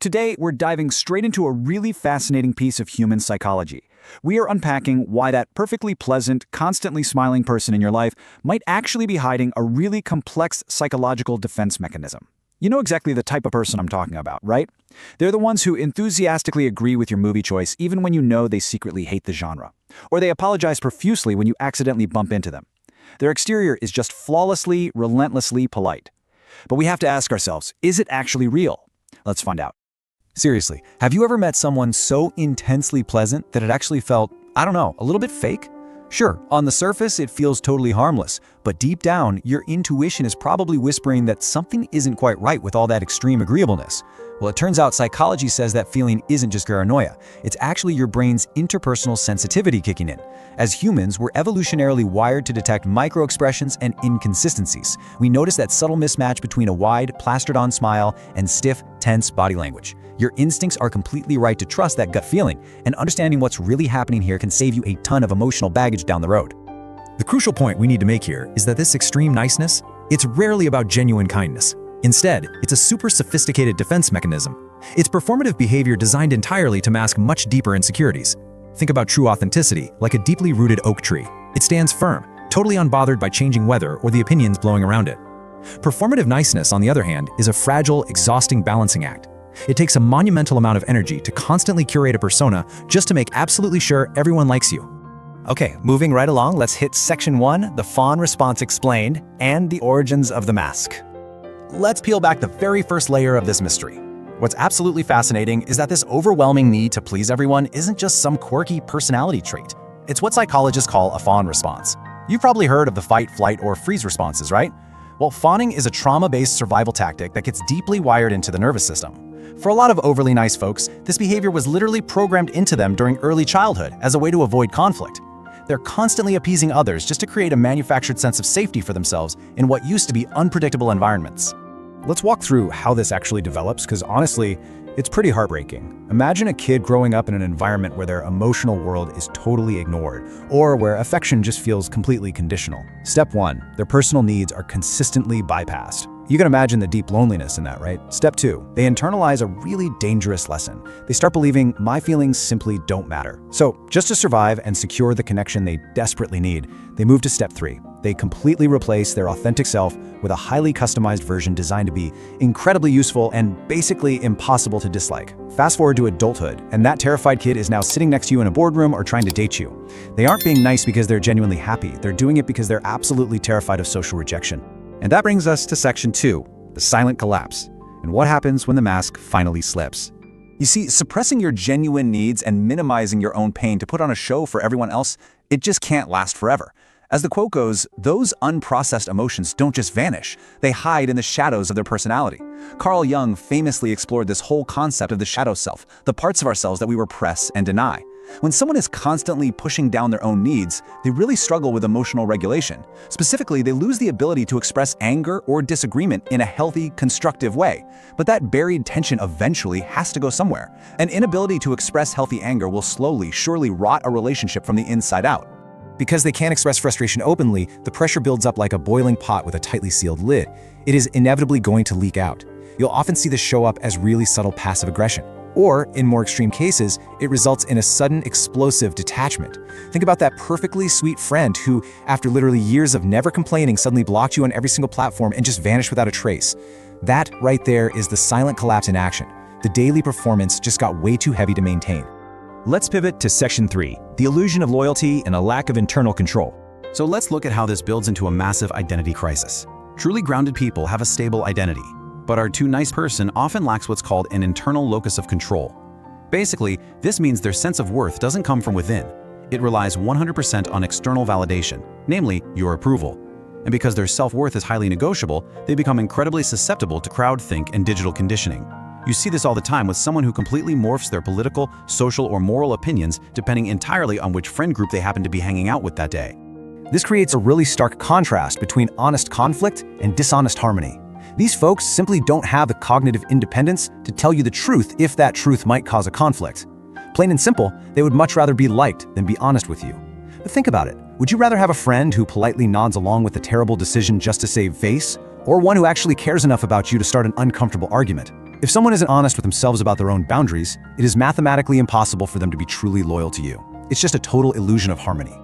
Today, we're diving straight into a really fascinating piece of human psychology. We are unpacking why that perfectly pleasant, constantly smiling person in your life might actually be hiding a really complex psychological defense mechanism. You know exactly the type of person I'm talking about, right? They're the ones who enthusiastically agree with your movie choice even when you know they secretly hate the genre. Or they apologize profusely when you accidentally bump into them. Their exterior is just flawlessly, relentlessly polite. But we have to ask ourselves, is it actually real? Let's find out. Seriously, have you ever met someone so intensely pleasant that it actually felt, I don't know, a little bit fake? Sure, on the surface it feels totally harmless, but deep down, your intuition is probably whispering that something isn't quite right with all that extreme agreeableness. Well, it turns out psychology says that feeling isn't just paranoia. It's actually your brain's interpersonal sensitivity kicking in. As humans, we're evolutionarily wired to detect micro-expressions and inconsistencies. We notice that subtle mismatch between a wide, plastered-on smile and stiff, tense body language. Your instincts are completely right to trust that gut feeling, and understanding what's really happening here can save you a ton of emotional baggage down the road. The crucial point we need to make here is that this extreme niceness, it's rarely about genuine kindness. Instead, it's a super sophisticated defense mechanism. It's performative behavior designed entirely to mask much deeper insecurities. Think about true authenticity, like a deeply rooted oak tree. It stands firm, totally unbothered by changing weather or the opinions blowing around it. Performative niceness, on the other hand, is a fragile, exhausting balancing act. It takes a monumental amount of energy to constantly curate a persona just to make absolutely sure everyone likes you. Okay, moving right along, let's hit Section 1, the Fawn Response Explained, and the Origins of the Mask. Let's peel back the very first layer of this mystery. What's absolutely fascinating is that this overwhelming need to please everyone isn't just some quirky personality trait. It's what psychologists call a fawn response. You've probably heard of the fight, flight, or freeze responses, right? Well, fawning is a trauma-based survival tactic that gets deeply wired into the nervous system. For a lot of overly nice folks, this behavior was literally programmed into them during early childhood as a way to avoid conflict. They're constantly appeasing others just to create a manufactured sense of safety for themselves in what used to be unpredictable environments. Let's walk through how this actually develops, because honestly, it's pretty heartbreaking. Imagine a kid growing up in an environment where their emotional world is totally ignored, or where affection just feels completely conditional. Step 1, their personal needs are consistently bypassed. You can imagine the deep loneliness in that, right? Step 2, they internalize a really dangerous lesson. They start believing my feelings simply don't matter. So, just to survive and secure the connection they desperately need, they move to Step 3. They completely replace their authentic self with a highly customized version designed to be incredibly useful and basically impossible to dislike. Fast forward to adulthood, and that terrified kid is now sitting next to you in a boardroom or trying to date you. They aren't being nice because they're genuinely happy. They're doing it because they're absolutely terrified of social rejection. And that brings us to Section 2, the silent collapse, and what happens when the mask finally slips. You see, suppressing your genuine needs and minimizing your own pain to put on a show for everyone else, it just can't last forever. As the quote goes, those unprocessed emotions don't just vanish, they hide in the shadows of their personality. Carl Jung famously explored this whole concept of the shadow self, the parts of ourselves that we repress and deny. When someone is constantly pushing down their own needs, they really struggle with emotional regulation. Specifically, they lose the ability to express anger or disagreement in a healthy, constructive way. But that buried tension eventually has to go somewhere. An inability to express healthy anger will slowly, surely rot a relationship from the inside out. Because they can't express frustration openly, the pressure builds up like a boiling pot with a tightly sealed lid. It is inevitably going to leak out. You'll often see this show up as really subtle passive aggression. Or, in more extreme cases, it results in a sudden explosive detachment. Think about that perfectly sweet friend who, after literally years of never complaining, suddenly blocked you on every single platform and just vanished without a trace. That right there is the silent collapse in action. The daily performance just got way too heavy to maintain. Let's pivot to Section 3, the illusion of loyalty and a lack of internal control. So let's look at how this builds into a massive identity crisis. Truly grounded people have a stable identity, but our too nice person often lacks what's called an internal locus of control. Basically, this means their sense of worth doesn't come from within. It relies 100% on external validation, namely your approval. And because their self-worth is highly negotiable, they become incredibly susceptible to crowdthink and digital conditioning. You see this all the time with someone who completely morphs their political, social, or moral opinions depending entirely on which friend group they happen to be hanging out with that day. This creates a really stark contrast between honest conflict and dishonest harmony. These folks simply don't have the cognitive independence to tell you the truth if that truth might cause a conflict. Plain and simple, they would much rather be liked than be honest with you. But think about it. Would you rather have a friend who politely nods along with a terrible decision just to save face, or one who actually cares enough about you to start an uncomfortable argument? If someone isn't honest with themselves about their own boundaries, it is mathematically impossible for them to be truly loyal to you. It's just a total illusion of harmony.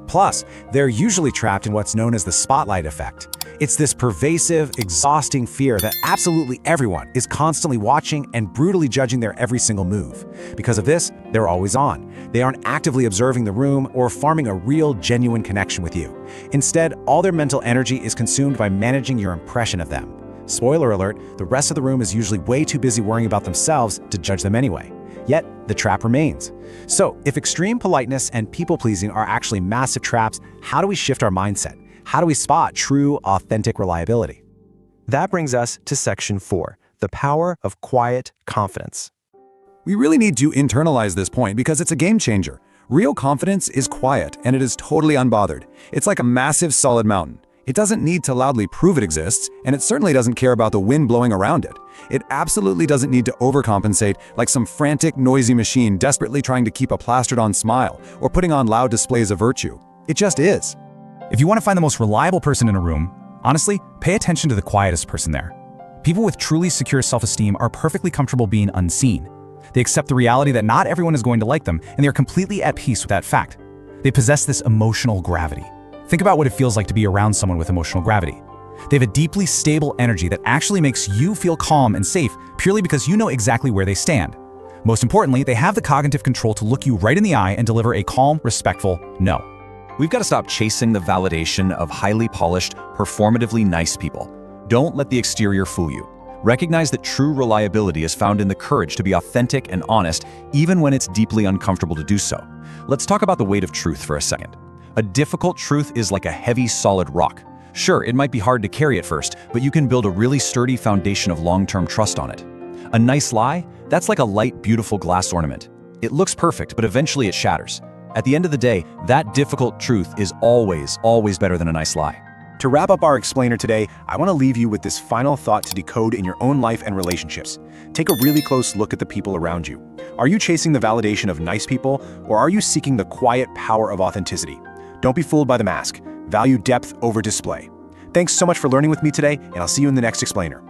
Plus, they're usually trapped in what's known as the spotlight effect. It's this pervasive, exhausting fear that absolutely everyone is constantly watching and brutally judging their every single move. Because of this, they're always on. They aren't actively observing the room or farming a real, genuine connection with you. Instead, all their mental energy is consumed by managing your impression of them. Spoiler alert, the rest of the room is usually way too busy worrying about themselves to judge them anyway. Yet, the trap remains. So, if extreme politeness and people-pleasing are actually massive traps, how do we shift our mindset? How do we spot true, authentic reliability? That brings us to Section 4, the power of quiet confidence. We really need to internalize this point because it's a game changer. Real confidence is quiet and it is totally unbothered. It's like a massive solid mountain. It doesn't need to loudly prove it exists, and it certainly doesn't care about the wind blowing around it. It absolutely doesn't need to overcompensate like some frantic, noisy machine desperately trying to keep a plastered-on smile or putting on loud displays of virtue. It just is. If you want to find the most reliable person in a room, honestly, pay attention to the quietest person there. People with truly secure self-esteem are perfectly comfortable being unseen. They accept the reality that not everyone is going to like them, and they are completely at peace with that fact. They possess this emotional gravity. Think about what it feels like to be around someone with emotional gravity. They have a deeply stable energy that actually makes you feel calm and safe purely because you know exactly where they stand. Most importantly, they have the cognitive control to look you right in the eye and deliver a calm, respectful no. We've got to stop chasing the validation of highly polished, performatively nice people. Don't let the exterior fool you. Recognize that true reliability is found in the courage to be authentic and honest, even when it's deeply uncomfortable to do so. Let's talk about the weight of truth for a second. A difficult truth is like a heavy, solid rock. Sure, it might be hard to carry at first, but you can build a really sturdy foundation of long-term trust on it. A nice lie? That's like a light, beautiful glass ornament. It looks perfect, but eventually it shatters. At the end of the day, that difficult truth is always, always better than a nice lie. To wrap up our explainer today, I want to leave you with this final thought to decode in your own life and relationships. Take a really close look at the people around you. Are you chasing the validation of nice people, or are you seeking the quiet power of authenticity? Don't be fooled by the mask. Value depth over display. Thanks so much for learning with me today, and I'll see you in the next explainer.